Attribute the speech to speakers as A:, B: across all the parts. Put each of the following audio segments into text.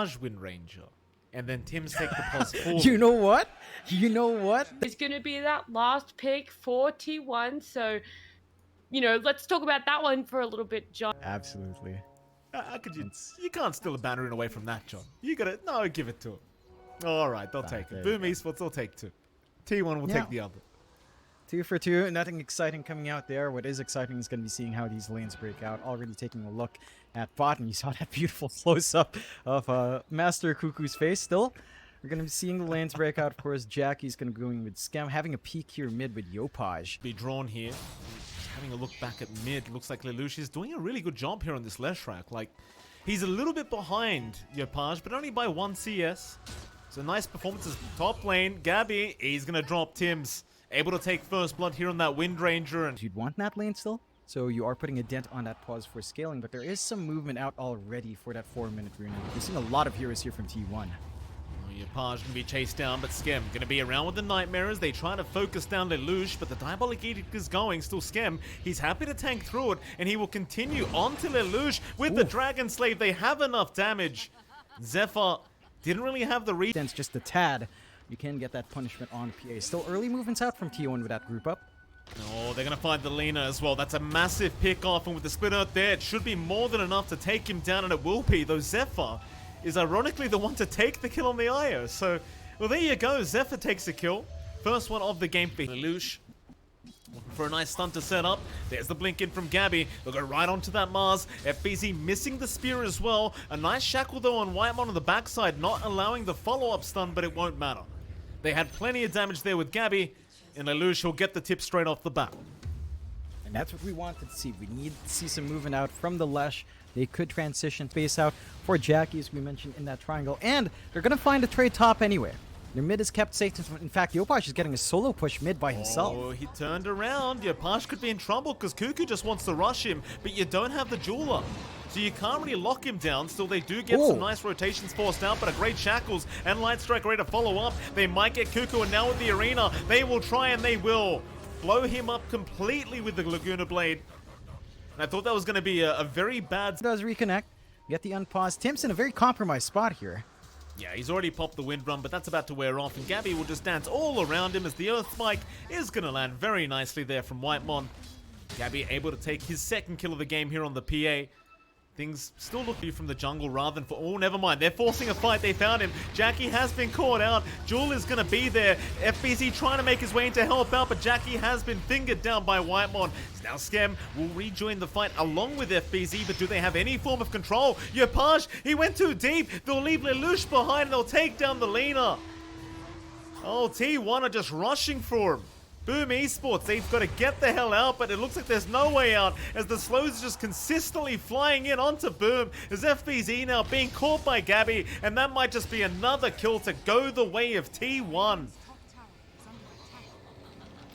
A: Yopaj Wind Ranger. And then Tim's take the pause forward.
B: You know what? You know what?
C: It's going to be that last pick for T1. So, you know, let's talk about that one for a little bit, John.
B: Absolutely.
A: How could you? You can't steal a Bannerine away from that, John. You gotta. No, give it to him. Alright, they'll take it. Boom Esports, they'll take 2. T1 will take the other.
B: 2 for 2. Nothing exciting coming out there. What is exciting is going to be seeing how these lanes break out. Already taking a look at bot, and you saw that beautiful close-up of Master Cuckoo's face still. We're going to be seeing the lanes break out. Of course, Jackie's going to be going with Scam, having a peek here mid with Yopaj.
A: Be drawn here. Having a look back at mid, looks like Lelouch is doing a really good job here on this Leshrac. Like, he's a little bit behind Yopaj, but only by 1 CS. So nice performances. Top lane, Gabby, he's going to drop Tim's. Able to take first blood here on that Wind Ranger. And
B: you'd want that lane still, so you are putting a dent on that pause for scaling, but there is some movement out already for that 4-minute rune. We're seeing a lot of heroes here from T1.
A: Yopaj gonna be chased down, but Skem gonna be around with the Nightmares. They try to focus down Lelouch, but the Diabolic Edict is going. Still Skem, he's happy to tank through it, and he will continue on to Lelouch with the Dragon Slave. They have enough damage. Zephyr didn't really have the read.
B: It's just a tad. You can get that punishment on PA. Still early movements out from T1 with that group up.
A: Oh, they're gonna find the Lena as well. That's a massive pick off, and with the split earth there, it should be more than enough to take him down, and it will be, though Zephyr is ironically the one to take the kill on the Io. So, well, there you go. Zephyr takes a kill. First one of the game for Lelouch. Looking for a nice stun to set up. There's the blink in from Gabby. They'll go right onto that Mars. FBZ missing the spear as well. A nice shackle though on Whitemon on the backside, not allowing the follow-up stun, but it won't matter. They had plenty of damage there with Gabby, and Lelouch will get the tip straight off the bat.
B: And that's what we wanted to see. We need to see some movement out from the Lesh. They could transition space out for Jackie, as we mentioned in that triangle. And they're going to find a trade top anyway. Their mid is kept safe. In fact, Yopaj is getting a solo push mid by himself.
A: Oh, he turned around. Yopaj could be in trouble because Cuckoo just wants to rush him, but you don't have the jeweler. So you can't really lock him down. Still, they do get some nice rotations forced out, but a great Shackles and Light Strike ready to follow up. They might get Cuckoo, and now with the Arena, they will try and they will blow him up completely with the Laguna Blade. And I thought that was going to be a very bad...
B: Does reconnect, get the unpause. Tim's in a very compromised spot here.
A: Yeah, he's already popped the Wind Run, but that's about to wear off, and Gabby will just dance all around him as the Earth Spike is going to land very nicely there from Whitemon. Gabby able to take his second kill of the game here on the PA. Things still look from the jungle rather than for... Oh, never mind. They're forcing a fight. They found him. Jackie has been caught out. Jewel is going to be there. FBZ trying to make his way in to help out, but Jackie has been fingered down by Whitemon. Now Skem will rejoin the fight along with FBZ, but do they have any form of control? Yopaj, he went too deep. They'll leave Lelouch behind and they'll take down the Lena. Oh, T1 are just rushing for him. Boom Esports, they've got to get the hell out, but it looks like there's no way out as the slows are just consistently flying in onto Boom. As FBZ now being caught by Gabby, and that might just be another kill to go the way of T1.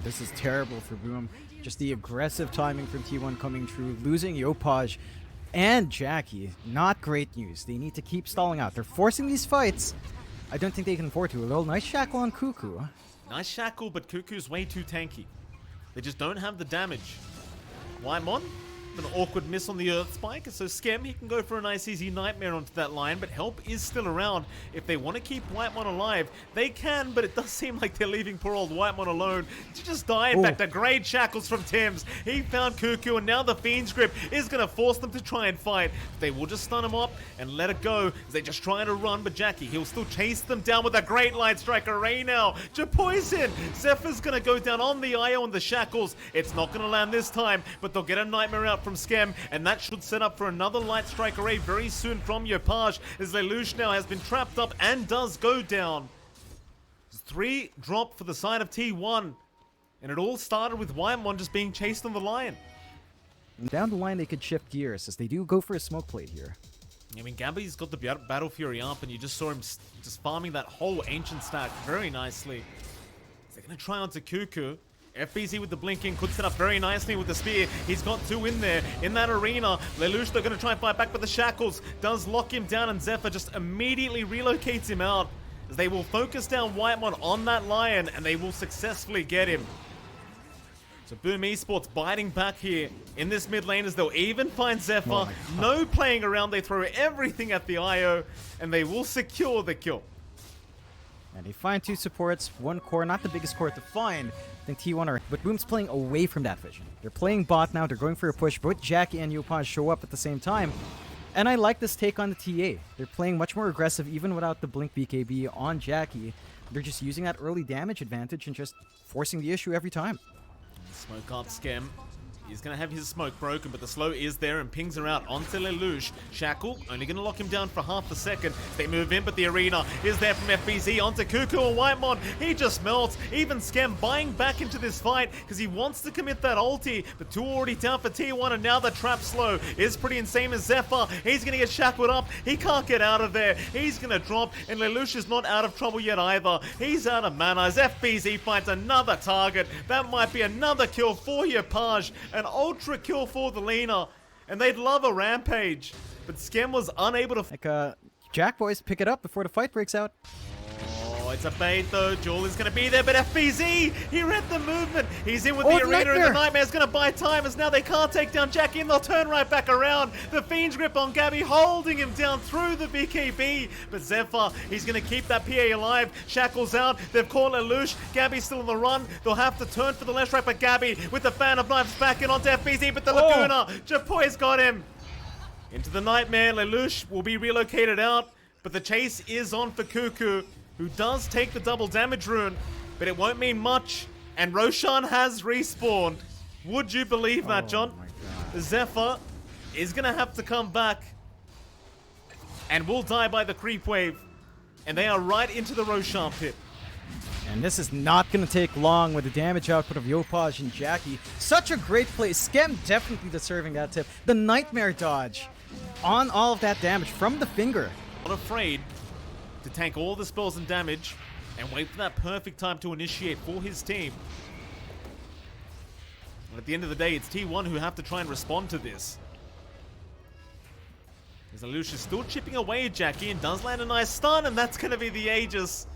B: This is terrible for Boom. Just the aggressive timing from T1 coming true, losing Yopaj and Jackie. Not great news. They need to keep stalling out. They're forcing these fights. I don't think they can afford to. A little nice shackle on Cuckoo.
A: Nice shackle, but Cuckoo's way too tanky. They just don't have the damage. Whitemon, an awkward miss on the Earth Spike, so Skem, he can go for a nice easy Nightmare onto that line, but help is still around. If they want to keep Whitemon alive, they can, but it does seem like they're leaving poor old Whitemon alone to just die. In fact, a great Shackles from Tim's. He found Cuckoo, and now the Fiend's Grip is going to force them to try and fight. They will just stun him up and let it go as they just try to run, but Jackie, he'll still chase them down with a great Light Strike array now. Poison! Zephyr's going to go down on the IO and the Shackles. It's not going to land this time, but they'll get a Nightmare out from Skem, and that should set up for another Light Strike array very soon from Yopaj, as Lelouch now has been trapped up and does go down. 3 drop for the side of T1, and it all started with Whitemon just being chased on the line.
B: Down the line they could shift gears as they do go for a smoke plate here.
A: I mean, Gabby's got the Battle Fury up, and you just saw him just farming that whole Ancient stack very nicely. They're going to try onto Cuckoo. FBZ with the blinking could set up very nicely with the spear. He's got 2 in there in that arena. Lelouch, they're going to try and fight back, but the Shackles does lock him down, and Zephyr just immediately relocates him out as they will focus down Whitemon on that Lion, and they will successfully get him. So Boom Esports biting back here in this mid lane as they'll even find Zephyr.
B: Oh
A: No playing around, they throw everything at the IO and they will secure the kill.
B: And they find 2 supports, 1 core, not the biggest core to find. I think T1 are, but Boom's playing away from that vision. They're playing bot now, they're going for a push. Both Jackie and Yopaj show up at the same time. And I like this take on the TA. They're playing much more aggressive even without the Blink BKB on Jackie. They're just using that early damage advantage and just forcing the issue every time.
A: Smoke up Skem. He's going to have his smoke broken, but the slow is there and pings are out onto Lelouch. Shackle only going to lock him down for half a second. They move in, but the arena is there from FBZ onto Cuckoo and Whitemon. He just melts. Even Skem buying back into this fight because he wants to commit that ulti, but 2 already down for T1, and now the trap slow is pretty insane as Zephyr. He's going to get shackled up. He can't get out of there. He's going to drop, and Lelouch is not out of trouble yet either. He's out of mana as FBZ finds another target. That might be another kill for Yopaj. An ultra kill for the Lina, and they'd love a rampage, but Skem was unable to.
B: Like, Jack boys, pick it up before the fight breaks out.
A: Oh, it's a bait though. Jewel is going to be there, but FBZ, he read the movement. He's in with
B: Oh,
A: the arena,
B: Nightmare.
A: and the Nightmare's going to buy time as now they can't take down Jackie, and they'll turn right back around. The Fiend's grip on Gabby, holding him down through the BKB, but Zephyr, he's going to keep that PA alive. Shackles out. They've caught Lelouch. Gabby's still on the run. They'll have to turn for the left right, but Gabby with the fan of knives back in onto FBZ, but the Laguna, Japoy's got him. Into the Nightmare, Lelouch will be relocated out, but the chase is on for Cuckoo, who does take the double damage rune, but it won't mean much, and Roshan has respawned. Would you believe that, John?
B: My God.
A: Zephyr is gonna have to come back, and will die by the creep wave, and they are right into the Roshan pit.
B: And this is not going to take long with the damage output of Yopaj and Jackie. Such a great play. Skem definitely deserving that tip. The Nightmare dodge on all of that damage from the finger.
A: Not afraid to tank all the spells and damage and wait for that perfect time to initiate for his team. And at the end of the day, it's T1 who have to try and respond to this. As Lelouch is still chipping away at Jackie and does land a nice stun, and that's going to be the Aegis.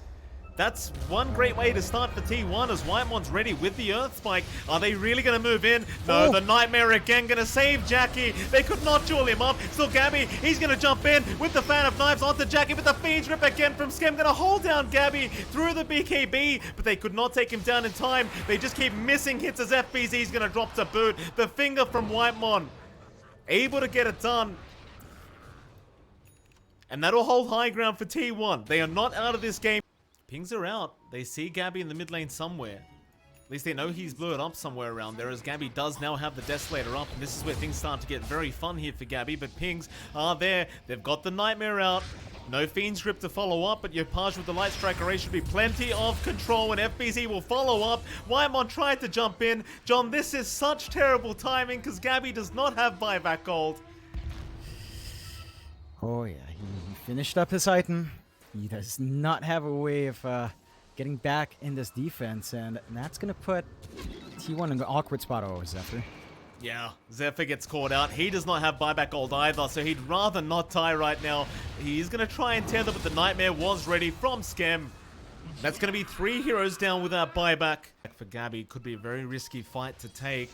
A: That's one great way to start for T1 as Whitemon's ready with the Earth Spike. Are they really going to move in? No, the Nightmare again going to save Jackie. They could not duel him up. Still Gabby, he's going to jump in with the fan of knives onto Jackie, but the Fiend's Rip again from Skem going to hold down Gabby through the BKB, but they could not take him down in time. They just keep missing hits as FBZ's going to drop to boot. The finger from Whitemon, able to get it done. And that'll hold high ground for T1. They are not out of this game. Pings are out. They see Gabby in the mid lane somewhere. At least they know he's blew it up somewhere around there, as Gabby does now have the Desolator up, and this is where things start to get very fun here for Gabby, but pings are there. They've got the Nightmare out. No Fiend's Grip to follow up, but Yopaj with the Light Strike Array should be plenty of control, and FBZ will follow up. Whitemon tried to jump in. John, this is such terrible timing, because Gabby does not have buyback gold.
B: Oh yeah, he finished up his item. He does not have a way of getting back in this defense, and that's going to put T1 in an awkward spot. Oh, Zephyr.
A: Yeah, Zephyr gets caught out. He does not have buyback gold either, so he'd rather not die right now. He's going to try and tether, but the Nightmare was ready from Skem. That's going to be 3 heroes down without buyback. For Gabby, could be a very risky fight to take.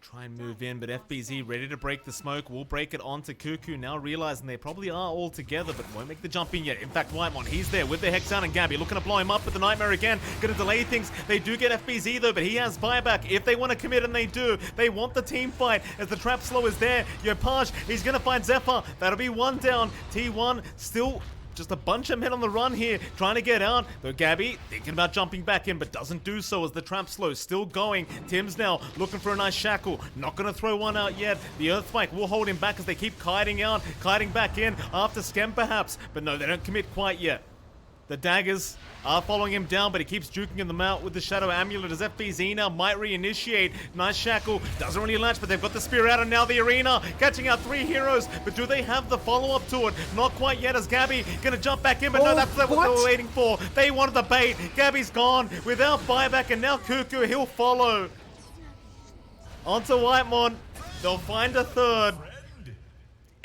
A: Try and move in, but FBZ ready to break the smoke. Will break it onto Cuckoo, now realizing they probably are all together, but won't make the jump in yet. In fact, Whitemon, he's there with the Hex down, and Gabby looking to blow him up, but the Nightmare again, gonna delay things. They do get FBZ though, but he has buyback if they want to commit, and they do. They want the team fight as the trap slow is there. Yopaj, he's gonna find Zephyr. That'll be 1 down. T1 still just a bunch of men on the run here, trying to get out. Though Gabby thinking about jumping back in, but doesn't do so as the trap slow still going. Tim's now looking for a nice shackle. Not going to throw one out yet. The Earth Spike will hold him back as they keep kiting out, kiting back in after Skem perhaps. But no, they don't commit quite yet. The daggers are following him down, but he keeps juking them out with the Shadow Amulet as FBZ now might reinitiate. Nice shackle. Doesn't really latch, but they've got the spear out, and now the arena catching out 3 heroes. But do they have the follow-up to it? Not quite yet, as Gabby gonna jump back in, but no, that's what they were waiting for. They wanted the bait. Gabby's gone without buyback, and now Cuckoo, he'll follow. Onto Whitemon. They'll find a 3rd.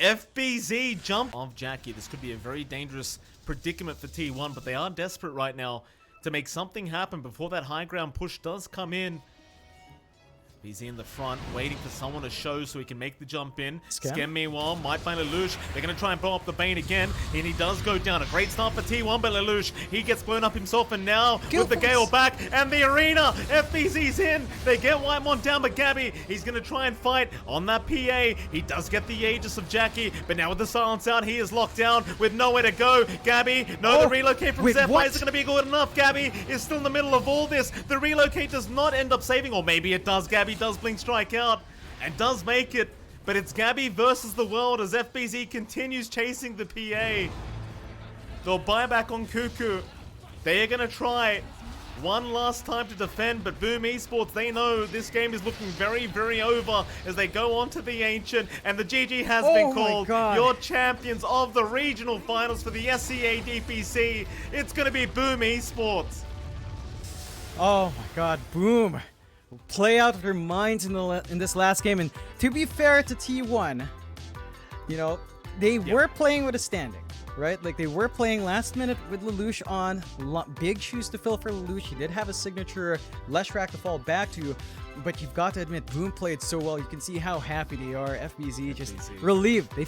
A: FBZ jump of Jackie. This could be a very dangerous predicament for T1, but they are desperate right now. to make something happen before that high ground push does come in. BZ in the front, waiting for someone to show so he can make the jump in. Skem meanwhile might find Lelouch. They're going to try and blow up the Bane again, and he does go down. A great start for T1, but Lelouch, he gets blown up himself, and now with the Gale back and the arena, FBZ's in. They get Whitemon down, but Gabby, he's going to try and fight on that PA. He does get the Aegis of Jackie, but now with the silence out, he is locked down with nowhere to go. Gabby, the relocate from Zephyr isn't going to be good enough. Gabby is still in the middle of all this. The relocate does not end up saving, or maybe it does. Gabby does blink strike out and does make it, but it's Gabby versus the world as FBZ continues chasing the PA. They'll buy back on Cuckoo. They are going to try one last time to defend, but Boom Esports, they know this game is looking very, very over as they go on to the Ancient, and the GG has been called. Your champions of the regional finals for the SCA DPC. It's going to be Boom Esports.
B: Oh my god, Boom. Play out of their minds in this last game, and to be fair to T1, you know, they were playing with a standing, right? Like, they were playing last minute with Lelouch on. Big shoes to fill for Lelouch. He did have a signature Leshrac to fall back to, but you've got to admit, Boom played so well. You can see how happy they are. FBZ just relieved. They